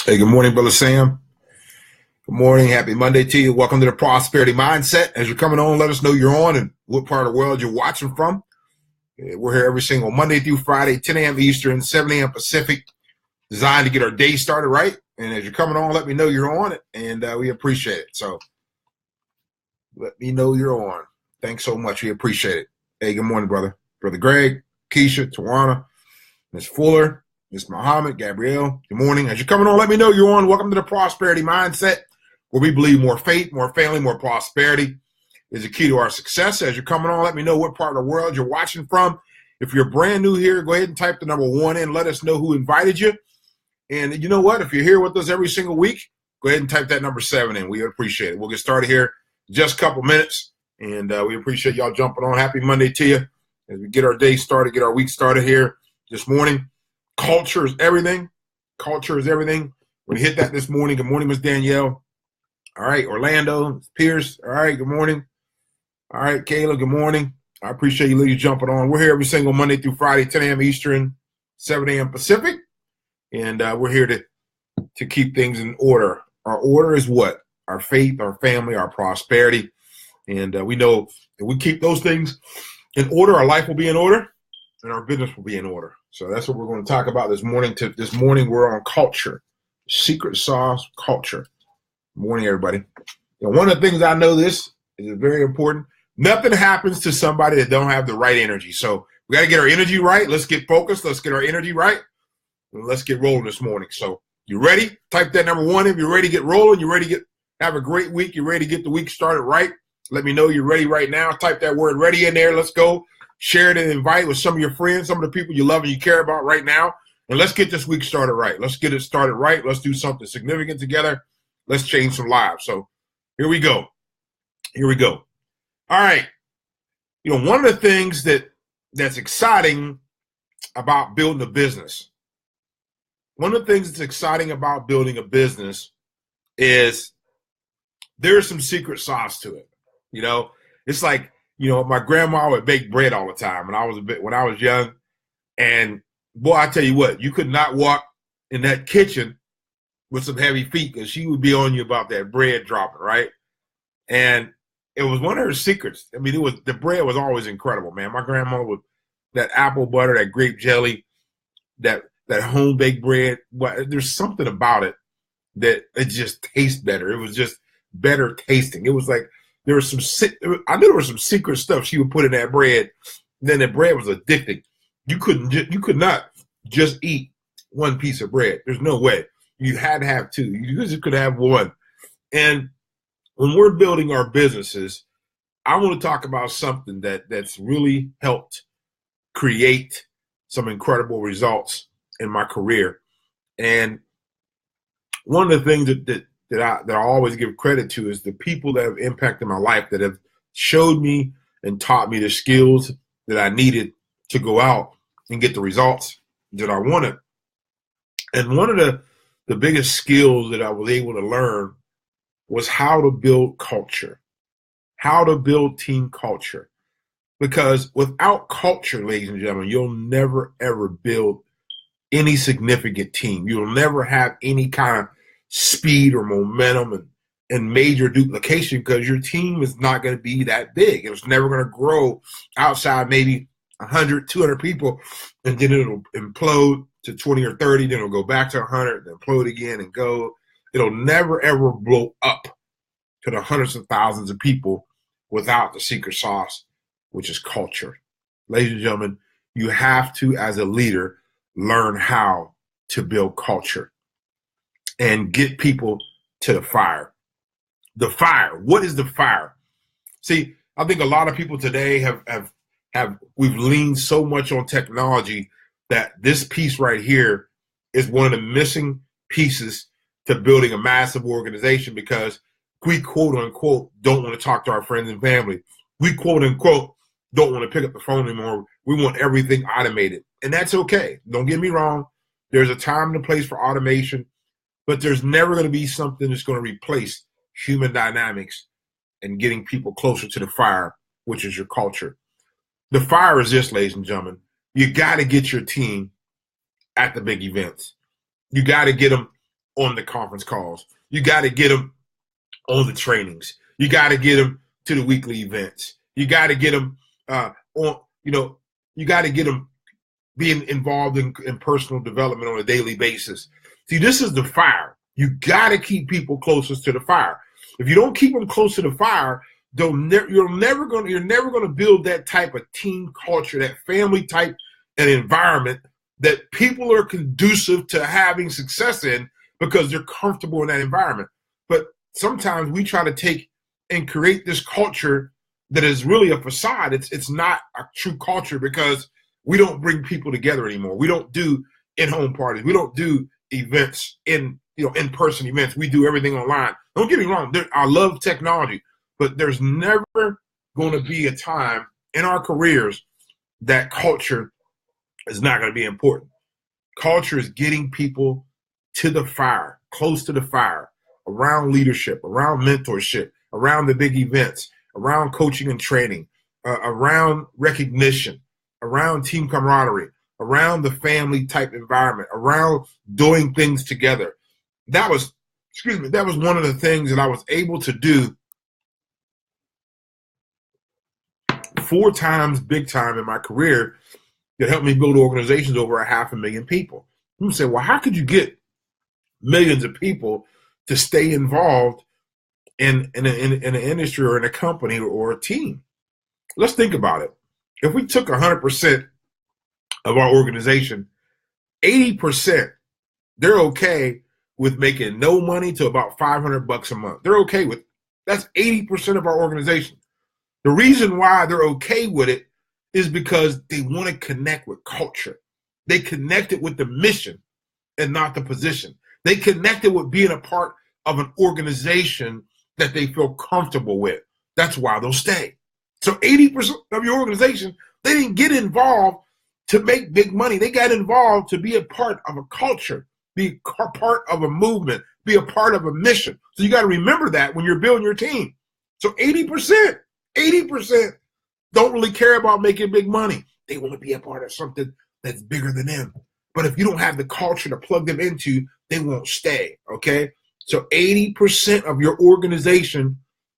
Hey, good morning, Brother Sam. Good morning. Happy Monday to you. Welcome to the Prosperity Mindset. As you're coming on, let us know you're on and what part of the world you're watching from. We're here every single Monday through Friday, 10 a.m. Eastern, 7 a.m. Pacific, designed to get our day started right. And as you're coming on, let me know you're on it, and we appreciate it. So let me know you're on. Thanks so much. We appreciate it. Hey, good morning, brother. Brother Greg, Keisha, Tawana, Miss Fuller, Miss Muhammad, Gabrielle, good morning. As you're coming on, let me know you're on. Welcome to the Prosperity Mindset, where we believe more faith, more family, more prosperity is the key to our success. As you're coming on, let me know what part of the world you're watching from. If you're brand new here, go ahead and type the number 1 in. Let us know who invited you. And you know what? If you're here with us every single week, go ahead and type that number 7 in. We appreciate it. We'll get started here in just a couple minutes, and we appreciate y'all jumping on. Happy Monday to you as we get our day started, get our week started here this morning. Culture is everything. Culture is everything. We hit that this morning. Good morning, Miss Danielle. All right, Orlando, Pierce. All right, good morning. All right, Kayla, good morning. I appreciate you ladies jumping on. We're here every single Monday through Friday, 10 a.m. Eastern, 7 a.m. Pacific. And we're here to keep things in order. Our order is what? Our faith, our family, our prosperity. And we know if we keep those things in order, our life will be in order and our business will be in order. So that's what we're going to talk about this morning. This morning, we're on culture, secret sauce culture. Good morning, everybody. One of the things I know this is very important. Nothing happens to somebody that don't have the right energy. So we got to get our energy right. Let's get focused. Let's get our energy right. And let's get rolling this morning. So you ready? Type that number 1 if you're ready to get rolling. You're ready to have a great week. You're ready to get the week started right. Let me know you're ready right now. Type that word ready in there. Let's go. Share it and invite with some of your friends, some of the people you love and you care about right now. And let's get this week started right. Let's get it started right. Let's do something significant together. Let's change some lives. So here we go. Here we go. All right. One of the things that's exciting about building a business, is there's some secret sauce to it. It's like, my grandma would bake bread all the time when I was young. And boy, I tell you what, you could not walk in that kitchen with some heavy feet because she would be on you about that bread dropping, right? And it was one of her secrets. I mean, the bread was always incredible, man. My grandma would, that apple butter, that grape jelly, that home baked bread. There's something about it that it just tastes better. It was just better tasting. It was like I knew there was some secret stuff she would put in that bread. Then the bread was addicting. You could not just eat one piece of bread. There's no way. You had to have 2. You just could have 1. And when we're building our businesses, I want to talk about something that's really helped create some incredible results in my career. And one of the things that I always give credit to is the people that have impacted my life, that have showed me and taught me the skills that I needed to go out and get the results that I wanted. And one of the biggest skills that I was able to learn was how to build culture, how to build team culture. Because without culture, ladies and gentlemen, you'll never, ever build any significant team. You'll never have any kind of speed or momentum and major duplication because your team is not going to be that big. It's never going to grow outside maybe 100, 200 people, and then it'll implode to 20 or 30, then it'll go back to 100, then implode again and go. It'll never, ever blow up to the hundreds of thousands of people without the secret sauce, which is culture. Ladies and gentlemen, you have to, as a leader, learn how to build culture and get people to the fire. The fire. What is the fire? See, I think a lot of people today we've leaned so much on technology that this piece right here is one of the missing pieces to building a massive organization, because we quote unquote don't want to talk to our friends and family. We quote unquote don't want to pick up the phone anymore. We want everything automated. And that's okay. Don't get me wrong. There's a time and a place for automation, but there's never going to be something that's going to replace human dynamics and getting people closer to the fire, which is your culture. The fire is this, ladies and gentlemen. You got to get your team at the big events. You got to get them on the conference calls. You got to get them on the trainings. You got to get them to the weekly events. You got to get them you got to get them being involved in personal development on a daily basis. See, this is the fire. You got to keep people closest to the fire. If you don't keep them close to the fire, you're never going to build that type of team culture, that family type and environment that people are conducive to having success in because they're comfortable in that environment. But sometimes we try to take and create this culture that is really a facade. It's not a true culture because we don't bring people together anymore. We don't do in-home parties. We don't do events in-person events. We do everything online. Don't get me wrong. I love technology, but there's never going to be a time in our careers that culture is not going to be important. Culture is getting people to the fire, close to the fire, around leadership, around mentorship, around the big events, around coaching and training, around recognition, around team camaraderie, around the family type environment, around doing things together. That was one of the things that I was able to do 4 times big time in my career that helped me build organizations over 500,000 people. You say, well, how could you get millions of people to stay involved in an industry or in a company or a team? Let's think about it. If we took 100% of our organization, 80%, they're okay with making no money to about $500 a month. They're okay with it. That's 80% of our organization. The reason why they're okay with it is because they want to connect with culture. They connect it with the mission and not the position. They connect it with being a part of an organization that they feel comfortable with. That's why they'll stay. So 80% of your organization, they didn't get involved to make big money. They got involved to be a part of a culture, be a part of a movement, be a part of a mission. So you got to remember that when you're building your team. So 80% don't really care about making big money. They want to be a part of something that's bigger than them. But if you don't have the culture to plug them into, they won't stay, okay? So 80% of your organization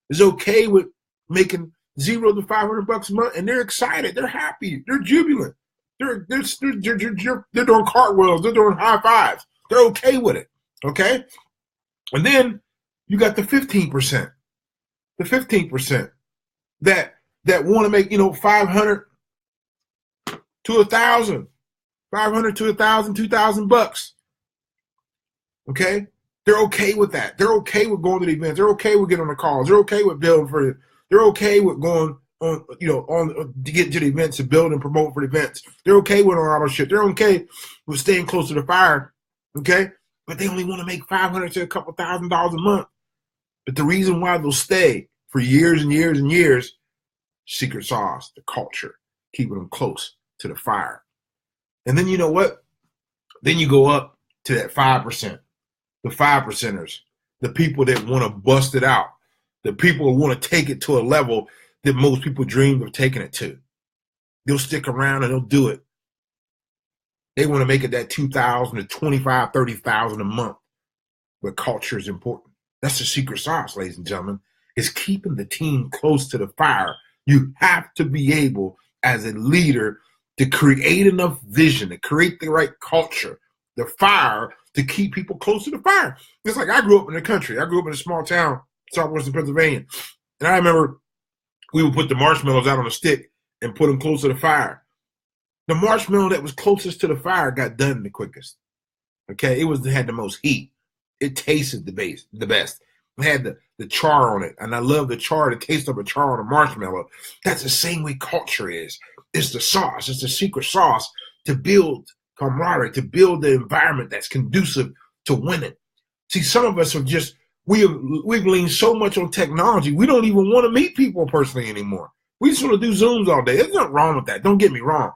is okay with making $0 to $500 a month, and they're excited. They're happy. They're jubilant. They're doing cartwheels. They're doing high fives. They're okay with it, okay? And then you got the 15%. The 15% that want to make, 500 to 1,000, 500 to 1,000, $2,000. Okay? They're okay with that. They're okay with going to the events. They're okay with getting on the calls. They're okay with building for it. They're okay with going on, to get to the events and build and promote for the events. They're okay with auto ship. They're okay with staying close to the fire. Okay? But they only want to make $500 to a couple $1,000s a month. But the reason why they'll stay for years and years and years, secret sauce, the culture, keeping them close to the fire. And then you know what? Then you go up to that 5%, the 5%ers, the people that want to bust it out, the people who want to take it to a level that most people dream of taking it to. They'll stick around and they'll do it. They want to make it that $2,000 to $25,000, $30,000 a month. But culture is important. That's the secret sauce, ladies and gentlemen, is keeping the team close to the fire. You have to be able, as a leader, to create enough vision, to create the right culture, the fire, to keep people close to the fire. Just like I grew up in the country. I grew up in a small town, southwestern Pennsylvania. And I remember we would put the marshmallows out on a stick and put them close to the fire. The marshmallow that was closest to the fire got done the quickest. Okay, it had the most heat. It tasted the best. It had the char on it, and I love the char, the taste of a char on a marshmallow. That's the same way culture is. It's the sauce. It's the secret sauce to build camaraderie, to build the environment that's conducive to winning. See, some of us are just, we've leaned so much on technology, we don't even want to meet people personally anymore. We just want to do Zooms all day. There's nothing wrong with that. Don't get me wrong.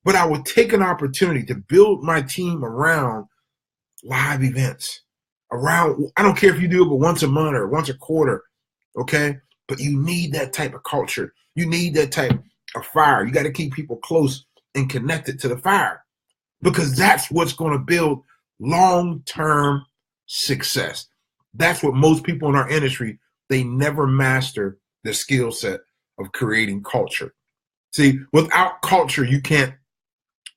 But I would take an opportunity to build my team around live events. I don't care if you do it but once a month or once a quarter, okay? But you need that type of culture. You need that type of fire. You got to keep people close and connected to the fire because that's what's going to build long-term success. That's what most people in our industry, they never master the skill set of creating culture. See, without culture, you can't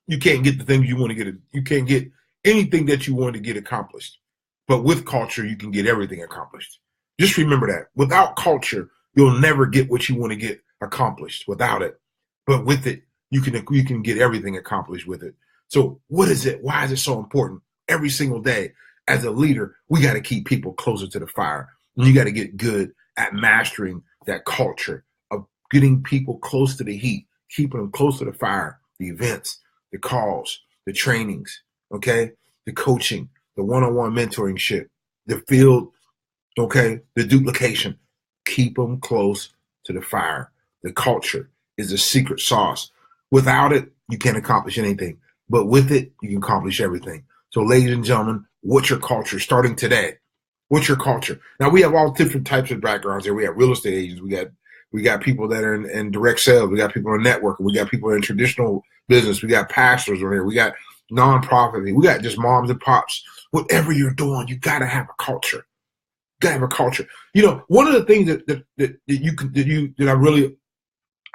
get the things you want to get. You can't get anything that you want to get accomplished. But with culture, you can get everything accomplished. Just remember that. Without culture, you'll never get what you want to get accomplished without it. But with it, you can get everything accomplished with it. So what is it? Why is it so important? Every single day, as a leader, we got to keep people closer to the fire. And you got to get good at mastering that culture of getting people close to the heat, keeping them close to the fire, the events, the calls, the trainings, okay, the coaching, the one-on-one mentoring shit, the field, okay, the duplication. Keep them close to the fire. The culture is the secret sauce. Without it, you can't accomplish anything. But with it, you can accomplish everything. So ladies and gentlemen, what's your culture starting today? What's your culture? Now, we have all different types of backgrounds here. We have real estate agents. We got people that are in direct sales. We got people in networking. We got people in traditional business. We got pastors on here. We got nonprofit. We got just moms and pops. Whatever you're doing, you got to have a culture. You got to have a culture. You know, one of the things that I'm really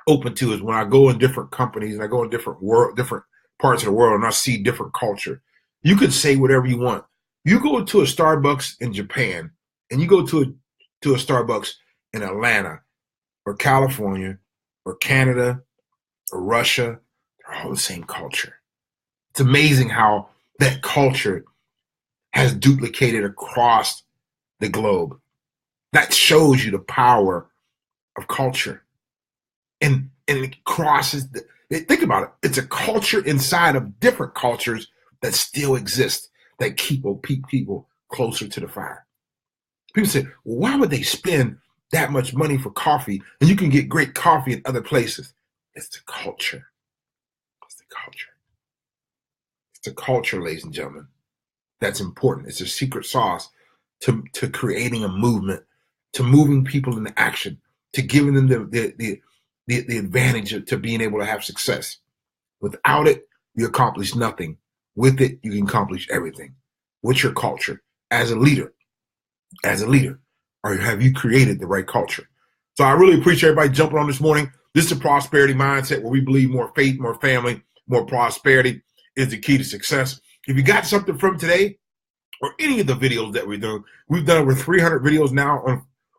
open to is when I go in different companies and I go in different parts of the world and I see different culture. You can say whatever you want. You go to a Starbucks in Japan and you go to a Starbucks in Atlanta or California or Canada or Russia, they're all the same culture. It's amazing how that culture has duplicated across the globe. That shows you the power of culture. And it crosses, think about it. It's a culture inside of different cultures that still exist, that keep people closer to the fire. People say, well, why would they spend that much money for coffee and you can get great coffee in other places? It's the culture. It's the culture. It's the culture, ladies and gentlemen. That's important. It's a secret sauce to creating a movement, to moving people into action, to giving them the advantage to being able to have success. Without it, you accomplish nothing. With it, you can accomplish everything. What's your culture as a leader? Or have you created the right culture? So I really appreciate everybody jumping on this morning. This is a prosperity mindset where we believe more faith, more family, more prosperity is the key to success. If you got something from today or any of the videos that we've done over 300 videos now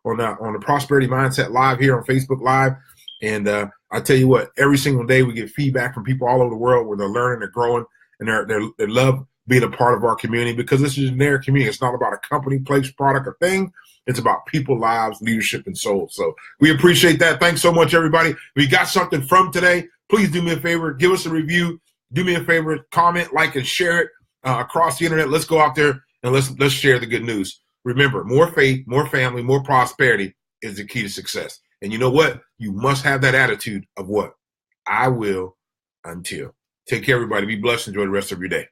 on the Prosperity Mindset Live here on Facebook Live. And I tell you what, every single day we get feedback from people all over the world where they're learning, they're growing, and they love being a part of our community because this is their community. It's not about a company, place, product, or thing. It's about people, lives, leadership, and souls. So we appreciate that. Thanks so much, everybody. If you got something from today, please do me a favor. Give us a review. Do me a favor. Comment, like, and share it across the internet. Let's go out there and let's share the good news. Remember, more faith, more family, more prosperity is the key to success. And you know what? You must have that attitude of what? I will until. Take care, everybody. Be blessed. Enjoy the rest of your day.